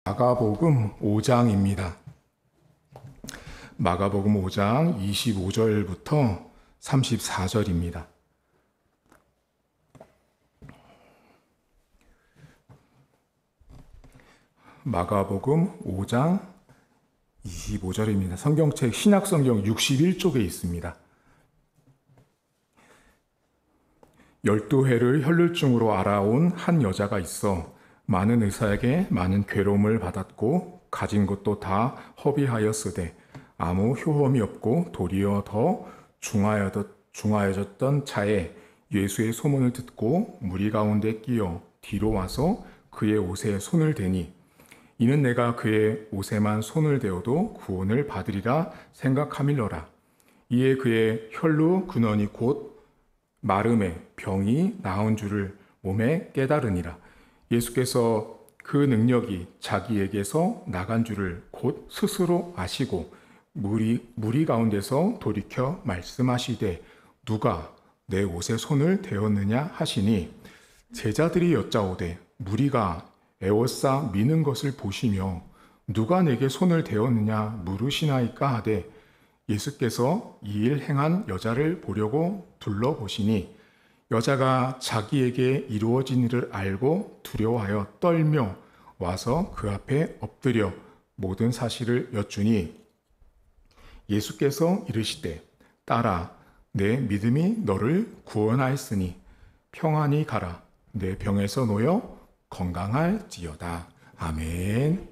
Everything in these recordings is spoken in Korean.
마가복음 5장입니다. 마가복음 5장 25절부터 34절입니다. 마가복음 5장 25절입니다. 성경책 신약성경 61쪽에 있습니다. 12해를 혈루증으로 알아온 한 여자가 있어 많은 의사에게 많은 괴로움을 받았고 가진 것도 다 허비하였으되 아무 효험이 없고 도리어 더 중하여졌던 차에 예수의 소문을 듣고 무리 가운데 끼어 뒤로 와서 그의 옷에 손을 대니 이는 내가 그의 옷에만 손을 대어도 구원을 받으리라 생각함일러라. 이에 그의 혈루 근원이 곧 마름에 병이 나은 줄을 몸에 깨달으니라. 예수께서 그 능력이 자기에게서 나간 줄을 곧 스스로 아시고 무리 가운데서 돌이켜 말씀하시되 누가 내 옷에 손을 대었느냐 하시니 제자들이 여짜오되 무리가 에워싸 미는 것을 보시며 누가 내게 손을 대었느냐 물으시나이까 하되 예수께서 이 일 행한 여자를 보려고 둘러보시니 여자가 자기에게 이루어진 일을 알고 두려워하여 떨며 와서 그 앞에 엎드려 모든 사실을 여쭈니 예수께서 이르시되 딸아 내 믿음이 너를 구원하였으니 평안히 가라 내 병에서 놓여 건강할지어다. 아멘.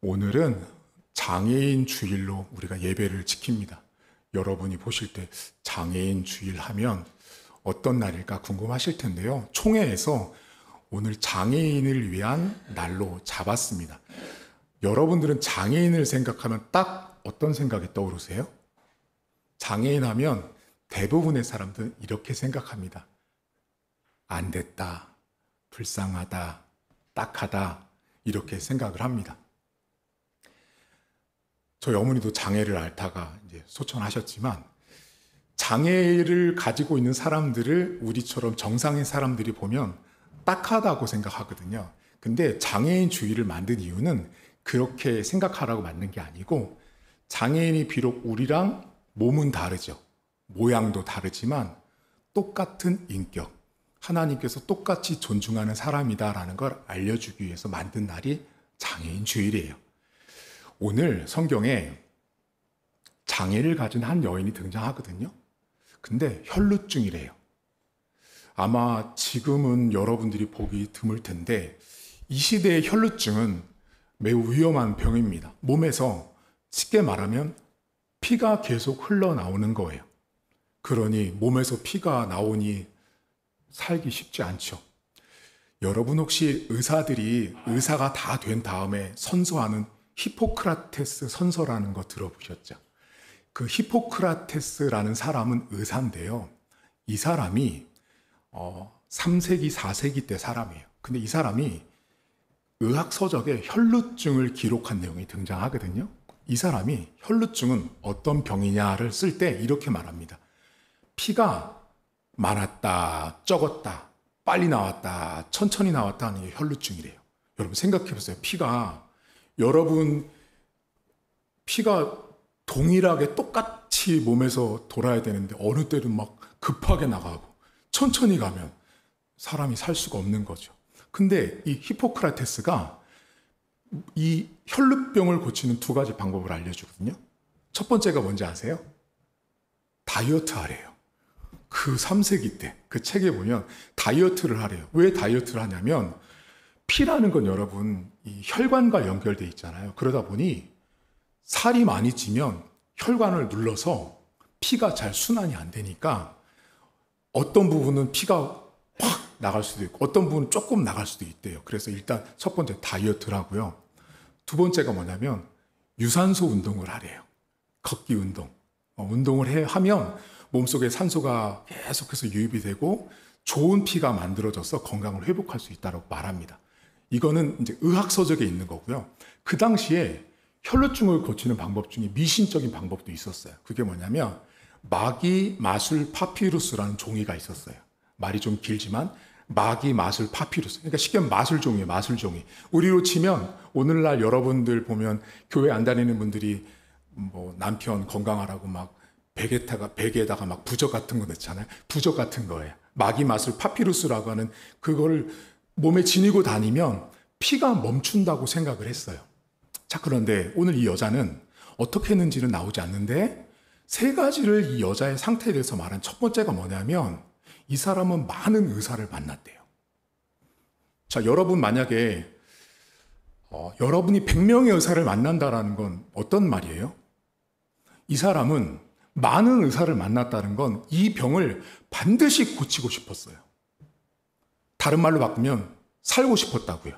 오늘은 장애인 주일로 우리가 예배를 지킵니다. 여러분이 보실 때 장애인 주일 하면 어떤 날일까 궁금하실 텐데요. 총회에서 오늘 장애인을 위한 날로 잡았습니다. 여러분들은 장애인을 생각하면 딱 어떤 생각이 떠오르세요? 장애인 하면 대부분의 사람들은 이렇게 생각합니다. 안 됐다, 불쌍하다, 딱하다 이렇게 생각을 합니다. 저희 어머니도 장애를 앓다가 이제 소천하셨지만 장애를 가지고 있는 사람들을 우리처럼 정상인 사람들이 보면 딱하다고 생각하거든요. 근데 장애인 주의를 만든 이유는 그렇게 생각하라고 만든 게 아니고 장애인이 비록 우리랑 몸은 다르죠. 모양도 다르지만 똑같은 인격, 하나님께서 똑같이 존중하는 사람이다라는 걸 알려주기 위해서 만든 날이 장애인 주일이에요. 오늘 성경에 장애를 가진 한 여인이 등장하거든요. 근데 혈루증이래요. 아마 지금은 여러분들이 보기 드물 텐데 이 시대의 혈루증은 매우 위험한 병입니다. 몸에서 쉽게 말하면 피가 계속 흘러나오는 거예요. 그러니 몸에서 피가 나오니 살기 쉽지 않죠. 여러분 혹시 의사가 다 된 다음에 선서하는 히포크라테스 선서라는 거 들어보셨죠? 그 히포크라테스라는 사람은 의사인데요. 이 사람이 3세기, 4세기 때 사람이에요. 근데 이 사람이 의학서적에 혈루증을 기록한 내용이 등장하거든요. 이 사람이 혈루증은 어떤 병이냐를 쓸 때 이렇게 말합니다. 피가 많았다, 적었다, 빨리 나왔다, 천천히 나왔다 하는 게 혈루증이래요. 여러분 생각해 보세요. 여러분 피가 동일하게 똑같이 몸에서 돌아야 되는데 어느 때는 막 급하게 나가고 천천히 가면 사람이 살 수가 없는 거죠. 근데 이 히포크라테스가 이 혈루병을 고치는 두 가지 방법을 알려주거든요. 첫 번째가 뭔지 아세요? 다이어트 하래요. 그 3세기 때 그 책에 보면 다이어트를 하래요. 왜 다이어트를 하냐면 피라는 건 여러분 이 혈관과 연결돼 있잖아요. 그러다 보니 살이 많이 찌면 혈관을 눌러서 피가 잘 순환이 안 되니까 어떤 부분은 피가 확 나갈 수도 있고 어떤 부분은 조금 나갈 수도 있대요. 그래서 일단 첫 번째 다이어트를 하고요. 두 번째가 뭐냐면 유산소 운동을 하래요. 걷기 운동. 운동을 하면 몸속에 산소가 계속해서 유입이 되고 좋은 피가 만들어져서 건강을 회복할 수 있다고 말합니다. 이거는 이제 의학서적에 있는 거고요. 그 당시에 혈루증을 고치는 방법 중에 미신적인 방법도 있었어요. 그게 뭐냐면 마기 마술 파피루스라는 종이가 있었어요. 말이 좀 길지만 마기, 마술, 파피루스. 그러니까 쉽게 말하면 마술종이에요, 마술종이. 우리로 치면 오늘날 여러분들 보면 교회 안 다니는 분들이 뭐 남편 건강하라고 막 베개에다가 막 부적 같은 거 넣잖아요. 부적 같은 거예요. 마기, 마술, 파피루스라고 하는 그거를 몸에 지니고 다니면 피가 멈춘다고 생각을 했어요. 자, 그런데 오늘 이 여자는 어떻게 했는지는 나오지 않는데 세 가지를 이 여자의 상태에 대해서 말한 첫 번째가 뭐냐면 이 사람은 많은 의사를 만났대요. 자, 여러분 만약에 여러분이 100명의 의사를 만난다라는 건 어떤 말이에요? 이 사람은 많은 의사를 만났다는 건 이 병을 반드시 고치고 싶었어요. 다른 말로 바꾸면 살고 싶었다고요.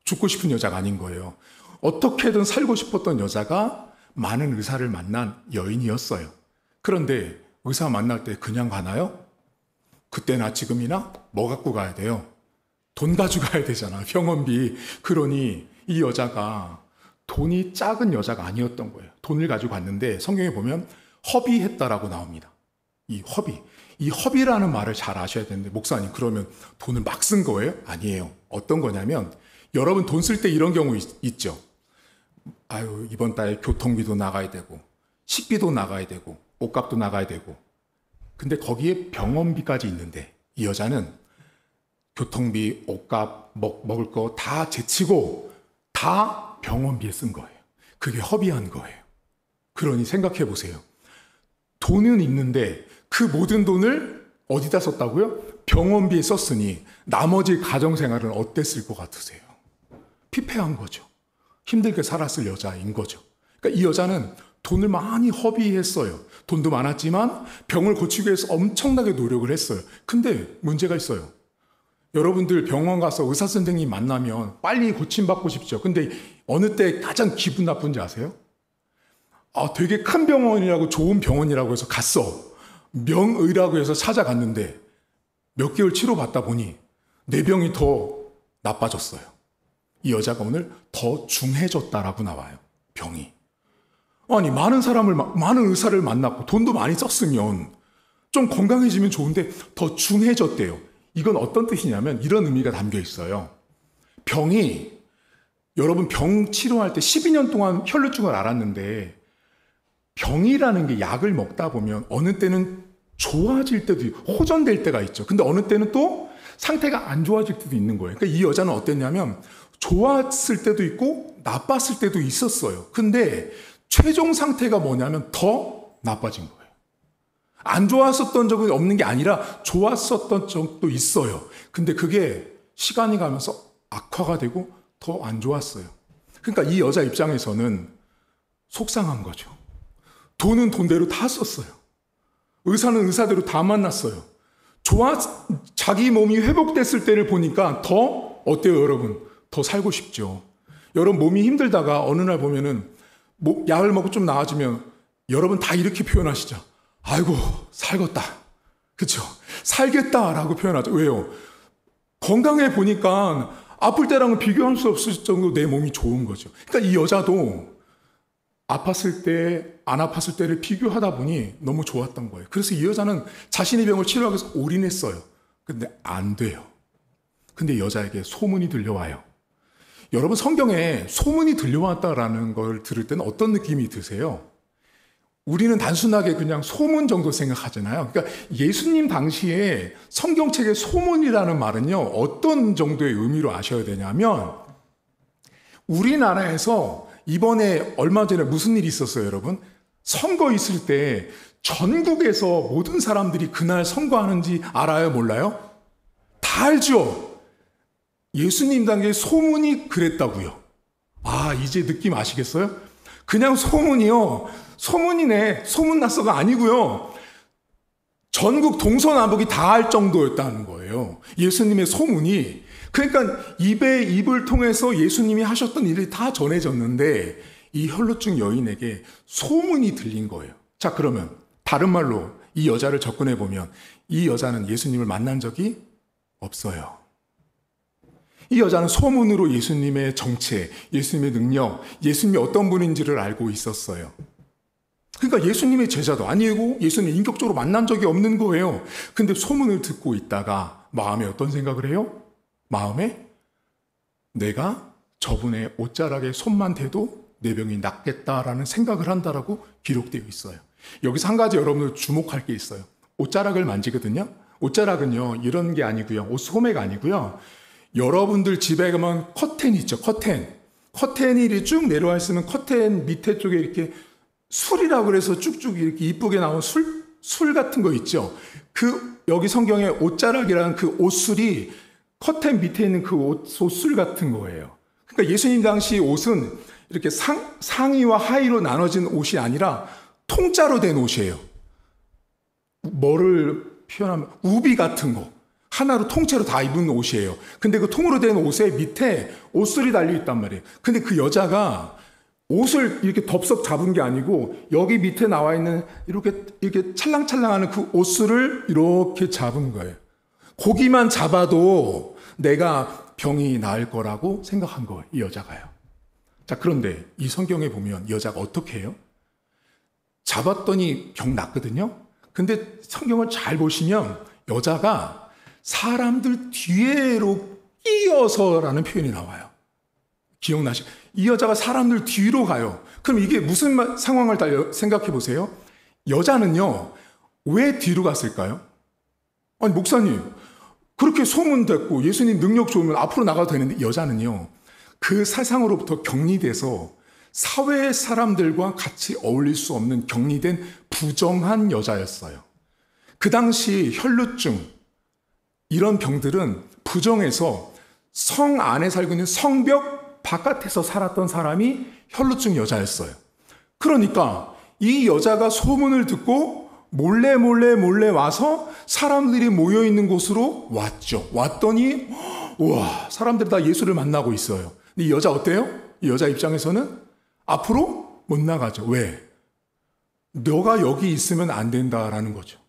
죽고 싶은 여자가 아닌 거예요. 어떻게든 살고 싶었던 여자가 많은 의사를 만난 여인이었어요. 그런데 의사 만날 때 그냥 가나요? 그때나 지금이나 뭐 갖고 가야 돼요? 돈 가져가야 되잖아, 병원비. 그러니 이 여자가 돈이 작은 여자가 아니었던 거예요. 돈을 가지고 갔는데 성경에 보면 허비했다라고 나옵니다. 이 허비라는 말을 잘 아셔야 되는데 목사님 그러면 돈을 막 쓴 거예요? 아니에요. 어떤 거냐면 여러분 돈 쓸 때 이런 경우 있죠. 아유, 이번 달에 교통비도 나가야 되고 식비도 나가야 되고 옷값도 나가야 되고 근데 거기에 병원비까지 있는데 이 여자는 교통비, 옷값, 먹을 거 다 제치고 다 병원비에 쓴 거예요. 그게 허비한 거예요. 그러니 생각해 보세요. 돈은 있는데 그 모든 돈을 어디다 썼다고요? 병원비에 썼으니 나머지 가정생활은 어땠을 것 같으세요? 피폐한 거죠. 힘들게 살았을 여자인 거죠. 그러니까 이 여자는 돈을 많이 허비했어요. 돈도 많았지만 병을 고치기 위해서 엄청나게 노력을 했어요. 근데 문제가 있어요. 여러분들 병원 가서 의사 선생님 만나면 빨리 고침받고 싶죠. 근데 어느 때 가장 기분 나쁜지 아세요? 되게 큰 병원이라고 좋은 병원이라고 해서 갔어. 명의라고 해서 찾아갔는데 몇 개월 치료받다 보니 내 병이 더 나빠졌어요. 이 여자가 오늘 더 중해졌다라고 나와요. 병이. 아니 많은 의사를 만났고 돈도 많이 썼으면 좀 건강해지면 좋은데 더 중해졌대요. 이건 어떤 뜻이냐면 이런 의미가 담겨 있어요. 병이 여러분 병 치료할 때 12년 동안 혈루증을 앓았는데 병이라는 게 약을 먹다 보면 어느 때는 좋아질 때도 있고 호전될 때가 있죠. 근데 어느 때는 또 상태가 안 좋아질 때도 있는 거예요. 그러니까 이 여자는 어땠냐면 좋았을 때도 있고 나빴을 때도 있었어요. 근데 최종 상태가 뭐냐면 더 나빠진 거예요. 안 좋았었던 적은 없는 게 아니라 좋았었던 적도 있어요. 근데 그게 시간이 가면서 악화가 되고 더 안 좋았어요. 그러니까 이 여자 입장에서는 속상한 거죠. 돈은 돈대로 다 썼어요. 의사는 의사대로 다 만났어요. 자기 몸이 회복됐을 때를 보니까 더 어때요, 여러분? 더 살고 싶죠. 여러분 몸이 힘들다가 어느 날 보면은 약을 먹고 좀 나아지면 여러분 다 이렇게 표현하시죠. 아이고, 살겠다. 그렇죠? 살겠다라고 표현하죠. 왜요? 건강해 보니까 아플 때랑은 비교할 수 없을 정도로 내 몸이 좋은 거죠. 그러니까 이 여자도 아팠을 때, 안 아팠을 때를 비교하다 보니 너무 좋았던 거예요. 그래서 이 여자는 자신의 병을 치료하기 위해서 올인했어요. 근데 안 돼요. 근데 여자에게 소문이 들려와요. 여러분 성경에 소문이 들려왔다라는 걸 들을 때는 어떤 느낌이 드세요? 우리는 단순하게 그냥 소문 정도 생각하잖아요. 그러니까 예수님 당시에 성경책의 소문이라는 말은요, 어떤 정도의 의미로 아셔야 되냐면, 우리나라에서 이번에 얼마 전에 무슨 일이 있었어요, 여러분? 선거 있을 때 전국에서 모든 사람들이 그날 선거하는지 알아요, 몰라요? 다 알죠? 예수님 당시에 소문이 그랬다고요. 이제 느낌 아시겠어요? 그냥 소문이요. 소문이네. 소문났어가 아니고요. 전국 동서남북이 다 알 정도였다는 거예요. 예수님의 소문이. 그러니까 입에 입을 통해서 예수님이 하셨던 일이 다 전해졌는데 이 혈루증 여인에게 소문이 들린 거예요. 자, 그러면 다른 말로 이 여자를 접근해 보면 이 여자는 예수님을 만난 적이 없어요. 이 여자는 소문으로 예수님의 정체, 예수님의 능력, 예수님이 어떤 분인지를 알고 있었어요. 그러니까 예수님의 제자도 아니고 예수님 인격적으로 만난 적이 없는 거예요. 근데 소문을 듣고 있다가 마음에 어떤 생각을 해요? 마음에 내가 저분의 옷자락에 손만 대도 내 병이 낫겠다라는 생각을 한다라고 기록되어 있어요. 여기서 한 가지 여러분들 주목할 게 있어요. 옷자락을 만지거든요. 옷자락은요, 이런 게 아니고요. 옷 소매가 아니고요. 여러분들 집에 가면 커튼 있죠. 커튼이 이렇게 쭉 내려와 있으면 커튼 밑에 쪽에 이렇게 술이라고 그래서 쭉쭉 이렇게 이쁘게 나온 술 같은 거 있죠. 여기 성경에 옷자락이라는 그 옷술이 커튼 밑에 있는 그 옷술 같은 거예요. 그러니까 예수님 당시 옷은 이렇게 상의와 하의로 나눠진 옷이 아니라 통짜로 된 옷이에요. 뭐를 표현하면 우비 같은 거 하나로 통째로 다 입은 옷이에요. 근데 그 통으로 된 옷에 밑에 옷술이 달려 있단 말이에요. 근데 그 여자가 옷을 이렇게 덥석 잡은 게 아니고 여기 밑에 나와 있는 이렇게 찰랑찰랑하는 그 옷술을 이렇게 잡은 거예요. 고기만 잡아도 내가 병이 나을 거라고 생각한 거예요. 이 여자가요. 자, 그런데 이 성경에 보면 여자가 어떻게 해요? 잡았더니 병 났거든요. 근데 성경을 잘 보시면 여자가 사람들 뒤로 끼어서라는 표현이 나와요. 기억나시죠? 이 여자가 사람들 뒤로 가요. 그럼 이게 무슨 상황을 생각해 보세요. 여자는요, 왜 뒤로 갔을까요? 아니, 목사님, 그렇게 소문됐고 예수님 능력 좋으면 앞으로 나가도 되는데 여자는요, 그 세상으로부터 격리돼서 사회 사람들과 같이 어울릴 수 없는 격리된 부정한 여자였어요. 그 당시 혈루증, 이런 병들은 부정해서 성 안에 살고 있는 성벽 바깥에서 살았던 사람이 혈루증 여자였어요. 그러니까 이 여자가 소문을 듣고 몰래 와서 사람들이 모여있는 곳으로 왔죠. 왔더니 우와, 사람들이 다 예수를 만나고 있어요. 근데 이 여자 어때요? 이 여자 입장에서는 앞으로 못 나가죠. 왜? 너가 여기 있으면 안 된다라는 거죠.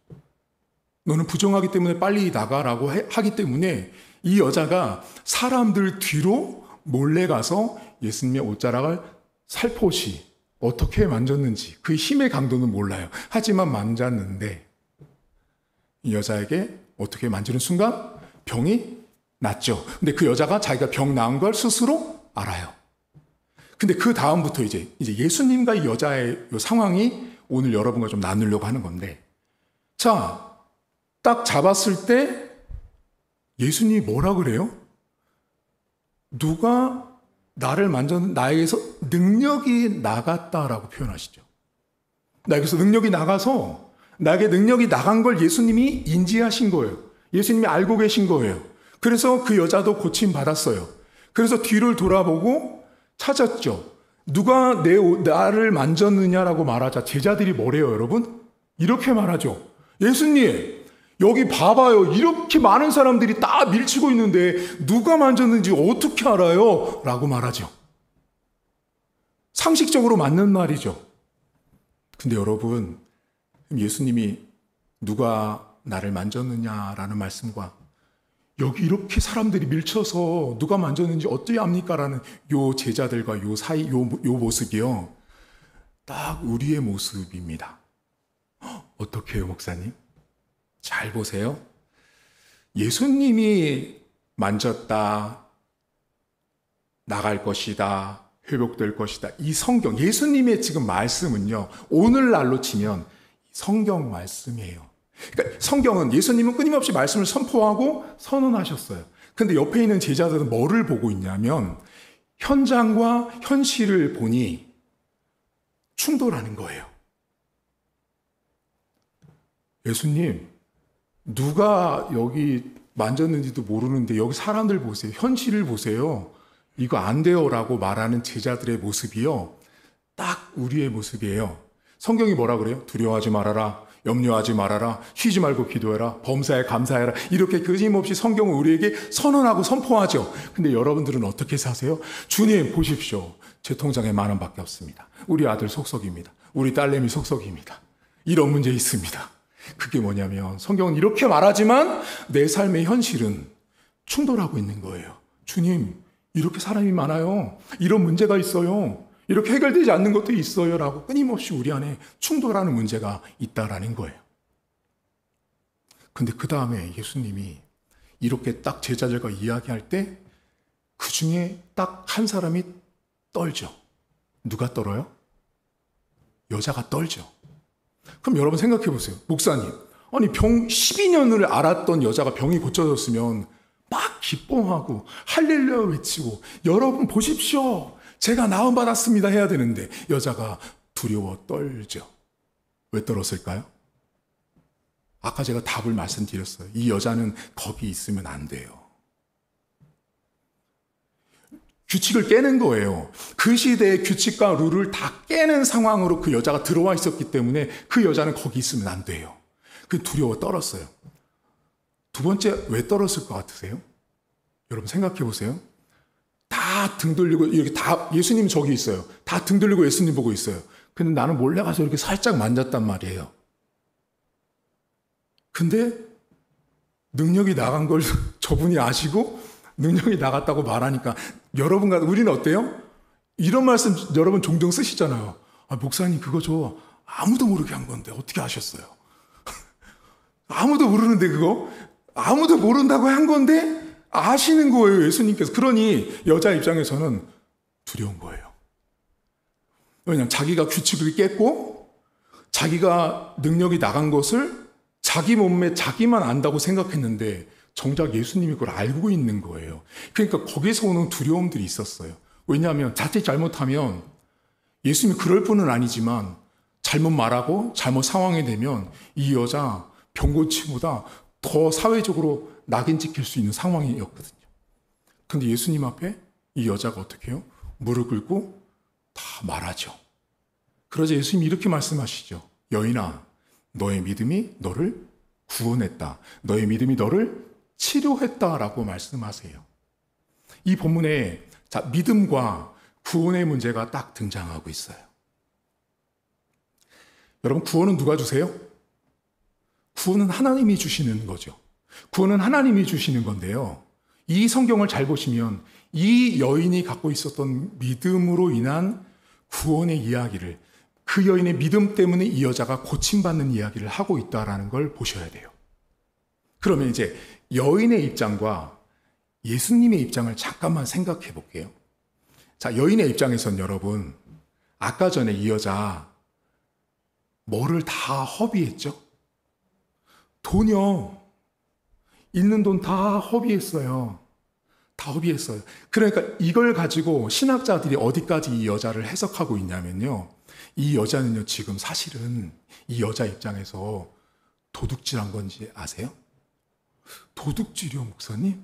너는 부정하기 때문에 빨리 나가라고 하기 때문에 이 여자가 사람들 뒤로 몰래 가서 예수님의 옷자락을 살포시 어떻게 만졌는지 그 힘의 강도는 몰라요. 하지만 만졌는데 이 여자에게 어떻게 만지는 순간 병이 낫죠. 근데 그 여자가 자기가 병 나은 걸 스스로 알아요. 근데 그 다음부터 이제 예수님과 이 여자의 이 상황이 오늘 여러분과 좀 나누려고 하는 건데, 자, 딱 잡았을 때 예수님이 뭐라 그래요? 누가 나를 만졌는데 나에게서 능력이 나갔다라고 표현하시죠. 나에게서 능력이 나가서 나에게 능력이 나간 걸 예수님이 인지하신 거예요. 예수님이 알고 계신 거예요. 그래서 그 여자도 고침받았어요. 그래서 뒤를 돌아보고 찾았죠. 누가 나를 만졌느냐라고 말하자 제자들이 뭐래요, 여러분? 이렇게 말하죠. 예수님, 여기 봐봐요. 이렇게 많은 사람들이 다 밀치고 있는데 누가 만졌는지 어떻게 알아요? 라고 말하죠. 상식적으로 맞는 말이죠. 근데 여러분, 예수님이 누가 나를 만졌느냐라는 말씀과 여기 이렇게 사람들이 밀쳐서 누가 만졌는지 어떻게 압니까? 라는 요 제자들과 요 사이, 요 모습이요. 딱 우리의 모습입니다. 어떻게 해요, 목사님? 잘 보세요. 예수님이 만졌다, 나갈 것이다, 회복될 것이다. 이 성경, 예수님의 지금 말씀은요, 오늘날로 치면 성경 말씀이에요. 그러니까 성경은 예수님은 끊임없이 말씀을 선포하고 선언하셨어요. 근데 옆에 있는 제자들은 뭐를 보고 있냐면 현장과 현실을 보니 충돌하는 거예요. 예수님, 누가 여기 만졌는지도 모르는데 여기 사람들 보세요. 현실을 보세요. 이거 안 돼요 라고 말하는 제자들의 모습이요. 딱 우리의 모습이에요. 성경이 뭐라 그래요? 두려워하지 말아라. 염려하지 말아라. 쉬지 말고 기도해라. 범사에 감사해라. 이렇게 끊임없이 성경은 우리에게 선언하고 선포하죠. 근데 여러분들은 어떻게 사세요? 주님 보십시오. 제 통장에 10,000원밖에 없습니다. 우리 아들 속썩입니다. 우리 딸내미 속썩입니다. 이런 문제 있습니다. 그게 뭐냐면 성경은 이렇게 말하지만 내 삶의 현실은 충돌하고 있는 거예요. 주님, 이렇게 사람이 많아요. 이런 문제가 있어요. 이렇게 해결되지 않는 것도 있어요 라고 끊임없이 우리 안에 충돌하는 문제가 있다라는 거예요. 근데 그 다음에 예수님이 이렇게 딱 제자들과 이야기할 때 그 중에 딱 한 사람이 떨죠. 누가 떨어요? 여자가 떨죠. 그럼 여러분 생각해 보세요. 목사님, 아니 병 12년을 앓았던 여자가 병이 고쳐졌으면 막 기뻐하고 할렐루야 외치고 여러분 보십시오. 제가 나음 받았습니다 해야 되는데 여자가 두려워 떨죠. 왜 떨었을까요? 아까 제가 답을 말씀드렸어요. 이 여자는 거기 있으면 안 돼요. 규칙을 깨는 거예요. 그 시대의 규칙과 룰을 다 깨는 상황으로 그 여자가 들어와 있었기 때문에 그 여자는 거기 있으면 안 돼요. 그 두려워 떨었어요. 두 번째, 왜 떨었을 것 같으세요? 여러분 생각해 보세요. 다 등 돌리고 이렇게 다 예수님 저기 있어요. 다 등 돌리고 예수님 보고 있어요. 근데 나는 몰래 가서 이렇게 살짝 만졌단 말이에요. 근데 능력이 나간 걸 저분이 아시고 능력이 나갔다고 말하니까 여러분과 우리는 어때요? 이런 말씀 여러분 종종 쓰시잖아요. 아, 목사님 그거 저 아무도 모르게 한 건데 어떻게 아셨어요? 아무도 모르는데 그거? 아무도 모른다고 한 건데 아시는 거예요, 예수님께서. 그러니 여자 입장에서는 두려운 거예요. 왜냐하면 자기가 규칙을 깼고 자기가 능력이 나간 것을 자기 몸에 자기만 안다고 생각했는데 정작 예수님이 그걸 알고 있는 거예요. 그러니까 거기서 오는 두려움들이 있었어요. 왜냐하면 자칫 잘못하면 예수님이 그럴 뿐은 아니지만 잘못 말하고 잘못 상황이 되면 이 여자 병 고치보다 더 사회적으로 낙인 찍힐 수 있는 상황이었거든요. 근데 예수님 앞에 이 여자가 어떻게 해요? 무릎 꿇고 다 말하죠. 그러자 예수님이 이렇게 말씀하시죠. 여인아, 너의 믿음이 너를 구원했다. 너의 믿음이 너를 치료했다라고 말씀하세요. 이 본문에 믿음과 구원의 문제가 딱 등장하고 있어요. 여러분, 구원은 누가 주세요? 구원은 하나님이 주시는 거죠. 구원은 하나님이 주시는 건데요. 이 성경을 잘 보시면 이 여인이 갖고 있었던 믿음으로 인한 구원의 이야기를, 그 여인의 믿음 때문에 이 여자가 고침받는 이야기를 하고 있다는 걸 보셔야 돼요. 그러면 이제 여인의 입장과 예수님의 입장을 잠깐만 생각해 볼게요. 자, 여인의 입장에선 여러분, 아까 전에 이 여자 뭐를 다 허비했죠? 돈이요. 있는 돈 다 허비했어요. 다 허비했어요. 그러니까 이걸 가지고 신학자들이 어디까지 이 여자를 해석하고 있냐면요. 이 여자는요, 지금 사실은 이 여자 입장에서 도둑질한 건지 아세요? 도둑질이요, 목사님?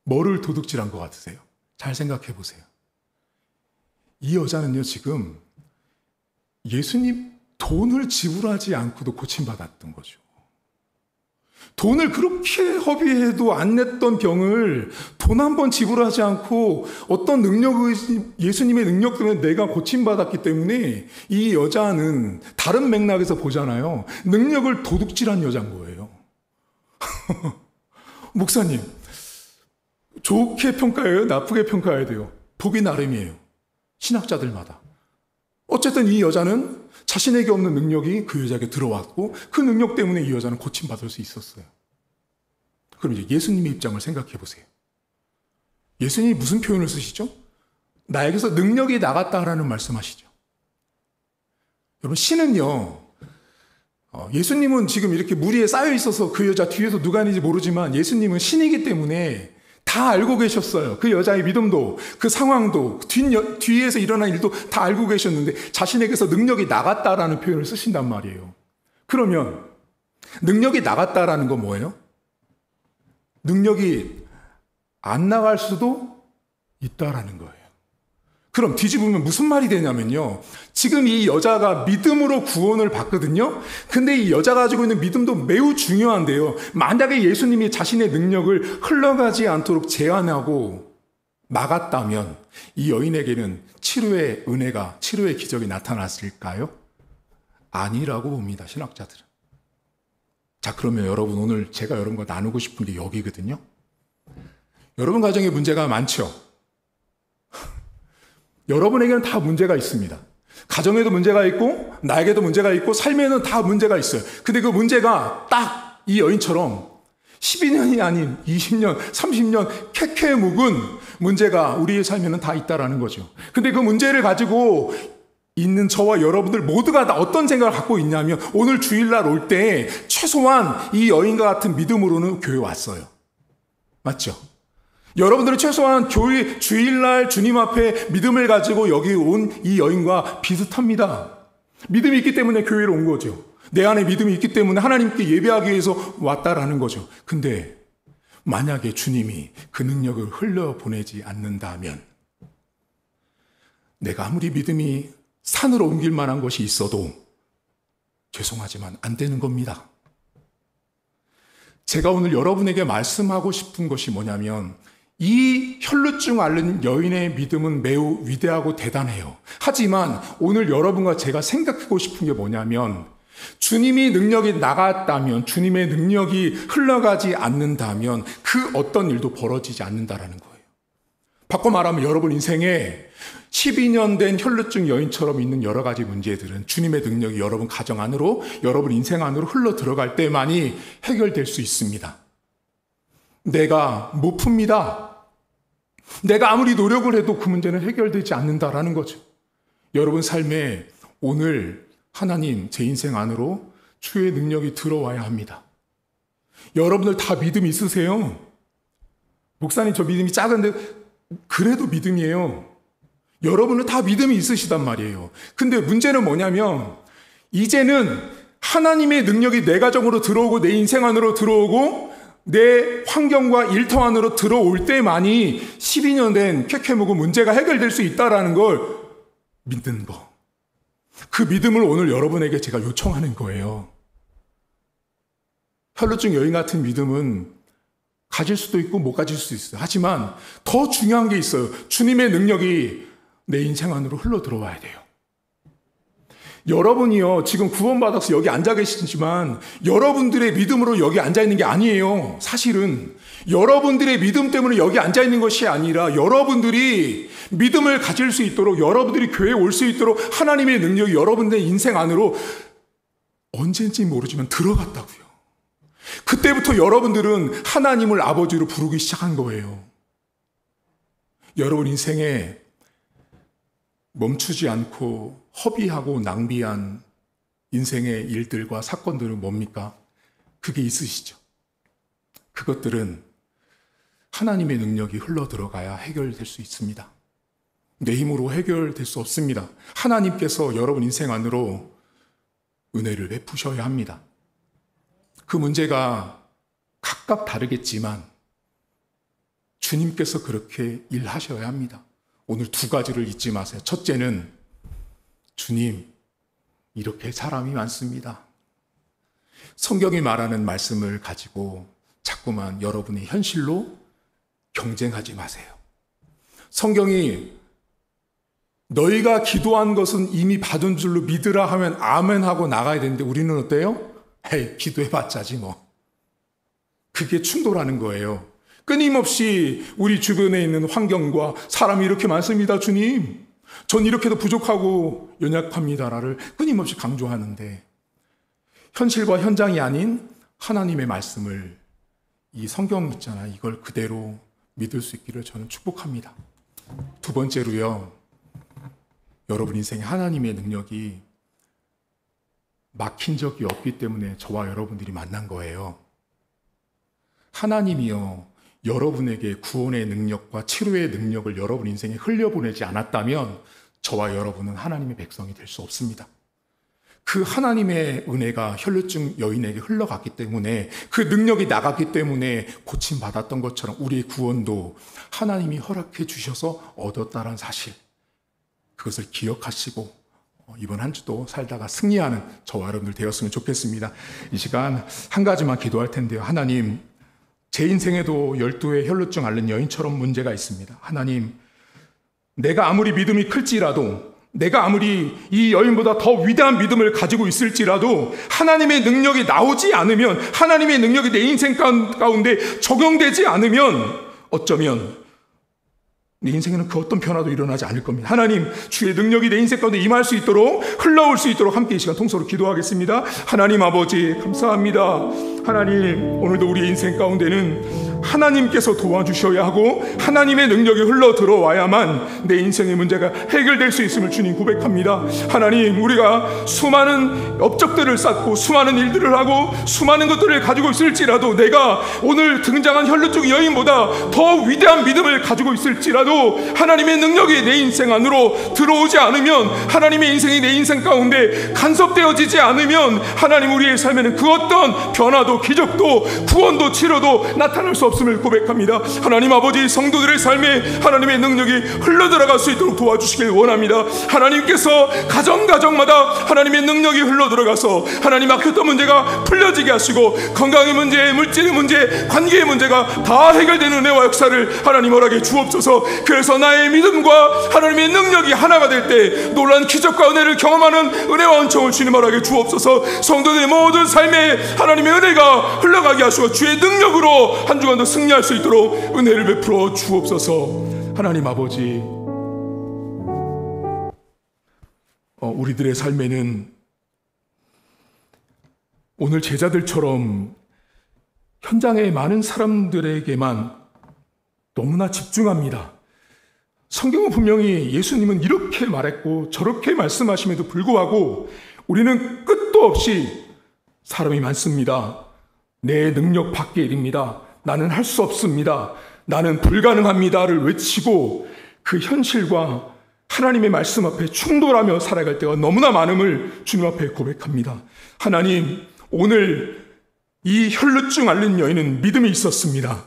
뭐를 도둑질한 것 같으세요? 잘 생각해 보세요. 이 여자는요, 지금 예수님 돈을 지불하지 않고도 고침받았던 거죠. 돈을 그렇게 허비해도 안 냈던 병을 돈 한 번 지불하지 않고 어떤 예수님의 능력 때문에 내가 고침받았기 때문에 이 여자는 다른 맥락에서 보잖아요. 능력을 도둑질한 여자인 거예요. 목사님, 좋게 평가해요? 나쁘게 평가해야 돼요? 보기 나름이에요. 신학자들마다. 어쨌든 이 여자는 자신에게 없는 능력이 그 여자에게 들어왔고 그 능력 때문에 이 여자는 고침받을 수 있었어요. 그럼 이제 예수님의 입장을 생각해 보세요. 예수님이 무슨 표현을 쓰시죠? 나에게서 능력이 나갔다라는 말씀하시죠. 여러분, 신은요, 예수님은 지금 이렇게 무리에 쌓여 있어서 그 여자 뒤에서 누가 있는지 모르지만 예수님은 신이기 때문에 다 알고 계셨어요. 그 여자의 믿음도, 그 상황도, 뒤에서 일어난 일도 다 알고 계셨는데 자신에게서 능력이 나갔다라는 표현을 쓰신단 말이에요. 그러면 능력이 나갔다라는 건 뭐예요? 능력이 안 나갈 수도 있다라는 거예요. 그럼 뒤집으면 무슨 말이 되냐면요. 지금 이 여자가 믿음으로 구원을 받거든요. 근데 이 여자가 가지고 있는 믿음도 매우 중요한데요. 만약에 예수님이 자신의 능력을 흘러가지 않도록 제한하고 막았다면 이 여인에게는 치료의 은혜가, 치료의 기적이 나타났을까요? 아니라고 봅니다, 신학자들은. 자, 그러면 여러분, 오늘 제가 여러분과 나누고 싶은 게 여기거든요. 여러분 가정에 문제가 많죠? 여러분에게는 다 문제가 있습니다. 가정에도 문제가 있고 나에게도 문제가 있고 삶에는 다 문제가 있어요. 근데 그 문제가 딱 이 여인처럼 12년이 아닌 20년, 30년 캐캐 묵은 문제가 우리의 삶에는 다 있다라는 거죠. 근데 그 문제를 가지고 있는 저와 여러분들 모두가 다 어떤 생각을 갖고 있냐면 오늘 주일날 올 때 최소한 이 여인과 같은 믿음으로는 교회 왔어요. 맞죠? 여러분들은 최소한 교회 주일날 주님 앞에 믿음을 가지고 여기 온 이 여인과 비슷합니다. 믿음이 있기 때문에 교회로 온 거죠. 내 안에 믿음이 있기 때문에 하나님께 예배하기 위해서 왔다라는 거죠. 근데 만약에 주님이 그 능력을 흘려보내지 않는다면 내가 아무리 믿음이 산으로 옮길 만한 것이 있어도 죄송하지만 안 되는 겁니다. 제가 오늘 여러분에게 말씀하고 싶은 것이 뭐냐면 이 혈루증 앓는 여인의 믿음은 매우 위대하고 대단해요. 하지만 오늘 여러분과 제가 생각하고 싶은 게 뭐냐면 주님이 능력이 나갔다면, 주님의 능력이 흘러가지 않는다면 그 어떤 일도 벌어지지 않는다라는 거예요. 바꿔 말하면 여러분 인생에 12년 된 혈루증 여인처럼 있는 여러 가지 문제들은 주님의 능력이 여러분 가정 안으로, 여러분 인생 안으로 흘러 들어갈 때만이 해결될 수 있습니다. 내가 못 풉니다. 내가 아무리 노력을 해도 그 문제는 해결되지 않는다라는 거죠. 여러분 삶에 오늘 하나님 제 인생 안으로 주의 능력이 들어와야 합니다. 여러분들 다 믿음 있으세요? 목사님 저 믿음이 작은데 그래도 믿음이에요. 여러분은 다 믿음이 있으시단 말이에요. 근데 문제는 뭐냐면 이제는 하나님의 능력이 내 가정으로 들어오고 내 인생 안으로 들어오고 내 환경과 일터 안으로 들어올 때만이 12년 된 캐캐묵은 문제가 해결될 수 있다는 걸 믿는 거. 그 믿음을 오늘 여러분에게 제가 요청하는 거예요. 혈루증 여인 같은 믿음은 가질 수도 있고 못 가질 수도 있어요. 하지만 더 중요한 게 있어요. 주님의 능력이 내 인생 안으로 흘러 들어와야 돼요. 여러분이요, 지금 구원받아서 여기 앉아 계시지만 여러분들의 믿음으로 여기 앉아 있는 게 아니에요. 사실은 여러분들의 믿음 때문에 여기 앉아 있는 것이 아니라 여러분들이 믿음을 가질 수 있도록, 여러분들이 교회에 올 수 있도록 하나님의 능력이 여러분들의 인생 안으로 언젠지 모르지만 들어갔다고요. 그때부터 여러분들은 하나님을 아버지로 부르기 시작한 거예요. 여러분 인생에 멈추지 않고 허비하고 낭비한 인생의 일들과 사건들은 뭡니까? 그게 있으시죠. 그것들은 하나님의 능력이 흘러 들어가야 해결될 수 있습니다. 내 힘으로 해결될 수 없습니다. 하나님께서 여러분 인생 안으로 은혜를 베푸셔야 합니다. 그 문제가 각각 다르겠지만 주님께서 그렇게 일하셔야 합니다. 오늘 두 가지를 잊지 마세요. 첫째는 주님, 이렇게 사람이 많습니다. 성경이 말하는 말씀을 가지고 자꾸만 여러분의 현실로 경쟁하지 마세요. 성경이 너희가 기도한 것은 이미 받은 줄로 믿으라 하면 아멘 하고 나가야 되는데 우리는 어때요? 에이, 기도해봤자지 뭐. 그게 충돌하는 거예요. 끊임없이 우리 주변에 있는 환경과 사람이 이렇게 많습니다, 주님. 전 이렇게도 부족하고 연약합니다라를 끊임없이 강조하는데 현실과 현장이 아닌 하나님의 말씀을 이 성경 있잖아요. 이걸 그대로 믿을 수 있기를 저는 축복합니다. 두 번째로요. 여러분 인생에 하나님의 능력이 막힌 적이 없기 때문에 저와 여러분들이 만난 거예요. 하나님이요. 여러분에게 구원의 능력과 치료의 능력을 여러분 인생에 흘려보내지 않았다면 저와 여러분은 하나님의 백성이 될 수 없습니다. 그 하나님의 은혜가 혈루증 여인에게 흘러갔기 때문에 그 능력이 나갔기 때문에 고침받았던 것처럼 우리의 구원도 하나님이 허락해 주셔서 얻었다는 사실, 그것을 기억하시고 이번 한 주도 살다가 승리하는 저와 여러분들 되었으면 좋겠습니다. 이 시간 한 가지만 기도할 텐데요. 하나님, 제 인생에도 12의 혈루증 앓는 여인처럼 문제가 있습니다. 하나님, 내가 아무리 믿음이 클지라도, 내가 아무리 이 여인보다 더 위대한 믿음을 가지고 있을지라도 하나님의 능력이 나오지 않으면, 하나님의 능력이 내 인생 가운데 적용되지 않으면 어쩌면 내 인생에는 그 어떤 변화도 일어나지 않을 겁니다. 하나님, 주의 능력이 내 인생 가운데 임할 수 있도록, 흘러올 수 있도록 함께 이 시간 통성으로 기도하겠습니다. 하나님 아버지 감사합니다. 하나님, 오늘도 우리의 인생 가운데는 하나님께서 도와주셔야 하고 하나님의 능력이 흘러 들어와야만 내 인생의 문제가 해결될 수 있음을 주님 고백합니다. 하나님, 우리가 수많은 업적들을 쌓고 수많은 일들을 하고 수많은 것들을 가지고 있을지라도, 내가 오늘 등장한 혈루증 여인보다 더 위대한 믿음을 가지고 있을지라도 하나님의 능력이 내 인생 안으로 들어오지 않으면, 하나님의 인생이 내 인생 가운데 간섭되어지지 않으면, 하나님, 우리의 삶에는 그 어떤 변화도 기적도 구원도 치료도 나타날 수 없음을 고백합니다. 하나님 아버지, 성도들의 삶에 하나님의 능력이 흘러들어갈 수 있도록 도와주시길 원합니다. 하나님께서 가정마다 하나님의 능력이 흘러들어가서 하나님 막혔던 문제가 풀려지게 하시고, 건강의 문제, 물질의 문제, 관계의 문제가 다 해결되는 은혜와 역사를 하나님 허락해 주옵소서. 그래서 나의 믿음과 하나님의 능력이 하나가 될 때 놀라운 기적과 은혜를 경험하는 은혜와 은총을 주님 허락해 주옵소서. 성도들의 모든 삶에 하나님의 은혜가 흘러가게 하시고 주의 능력으로 한 주간도 승리할 수 있도록 은혜를 베풀어 주옵소서. 하나님 아버지, 우리들의 삶에는 오늘 제자들처럼 현장의 많은 사람들에게만 너무나 집중합니다. 성경은 분명히 예수님은 이렇게 말했고 저렇게 말씀하심에도 불구하고 우리는 끝도 없이 사람이 많습니다. 내 능력 밖의 일입니다. 나는 할 수 없습니다. 나는 불가능합니다를 외치고 그 현실과 하나님의 말씀 앞에 충돌하며 살아갈 때가 너무나 많음을 주님 앞에 고백합니다. 하나님, 오늘 이 혈루증 앓는 여인은 믿음이 있었습니다.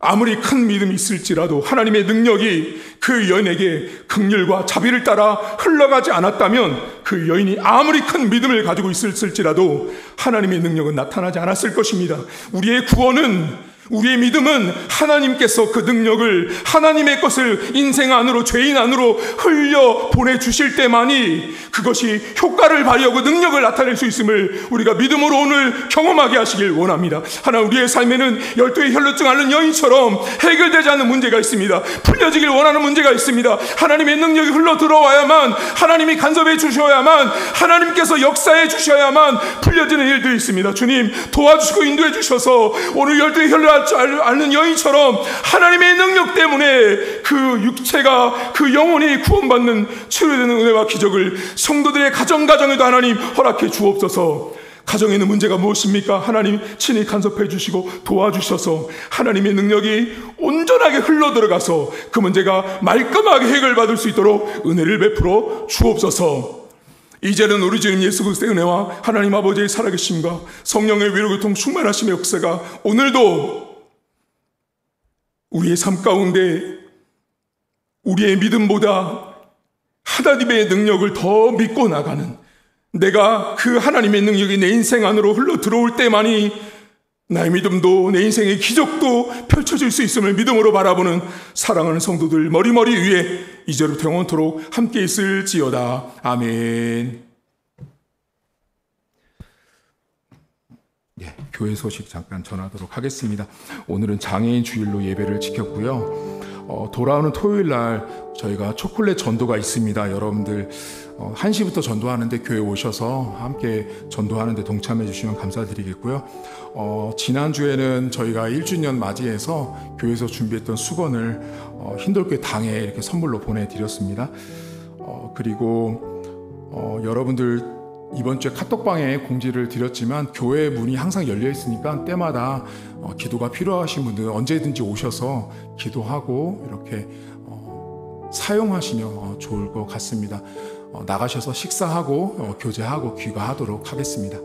아무리 큰 믿음이 있을지라도 하나님의 능력이 그 여인에게 긍휼과 자비를 따라 흘러가지 않았다면, 그 여인이 아무리 큰 믿음을 가지고 있을지라도 하나님의 능력은 나타나지 않았을 것입니다. 우리의 구원은, 우리의 믿음은 하나님께서 그 능력을, 하나님의 것을 인생 안으로, 죄인 안으로 흘려 보내주실 때만이 그것이 효과를 발휘하고 능력을 나타낼 수 있음을 우리가 믿음으로 오늘 경험하게 하시길 원합니다. 하나님, 우리의 삶에는 12의 혈루증 앓는 여인처럼 해결되지 않는 문제가 있습니다. 풀려지길 원하는 문제가 있습니다. 하나님의 능력이 흘러 들어와야만, 하나님이 간섭해 주셔야만, 하나님께서 역사해 주셔야만 풀려지는 일들이 있습니다. 주님, 도와주시고 인도해 주셔서 오늘 12의 혈루증 앓는 여인처럼 하나님의 능력 때문에 그 육체가, 그 영혼이 구원받는 치료되는 은혜와 기적을 성도들의 가정에도 하나님 허락해 주옵소서. 가정에 있는 문제가 무엇입니까? 하나님 친히 간섭해 주시고 도와주셔서 하나님의 능력이 온전하게 흘러들어가서 그 문제가 말끔하게 해결받을 수 있도록 은혜를 베풀어 주옵소서. 이제는 우리 주님 예수 그리스도의 은혜와 하나님 아버지의 살아계심과 성령의 위로교통 충만하심의 역사가 오늘도 우리의 삶 가운데 우리의 믿음보다 하나님의 능력을 더 믿고 나가는, 내가 그 하나님의 능력이 내 인생 안으로 흘러 들어올 때만이 나의 믿음도, 내 인생의 기적도 펼쳐질 수 있음을 믿음으로 바라보는 사랑하는 성도들 머리머리 위에 이제부터 영원토록 함께 있을지어다. 아멘. 교회 소식 잠깐 전하도록 하겠습니다. 오늘은 장애인 주일로 예배를 지켰고요. 돌아오는 토요일 날 저희가 초콜릿 전도가 있습니다. 여러분들 1시부터 전도하는데 교회 오셔서 함께 전도하는데 동참해 주시면 감사드리겠고요. 지난주에는 저희가 1주년 맞이해서 교회에서 준비했던 수건을 흰돌교회 당에 이렇게 선물로 보내드렸습니다. 그리고 여러분들 이번 주에 카톡방에 공지를 드렸지만 교회 문이 항상 열려 있으니까 때마다 기도가 필요하신 분들 언제든지 오셔서 기도하고 이렇게 사용하시면 좋을 것 같습니다. 나가셔서 식사하고 교제하고 귀가하도록 하겠습니다.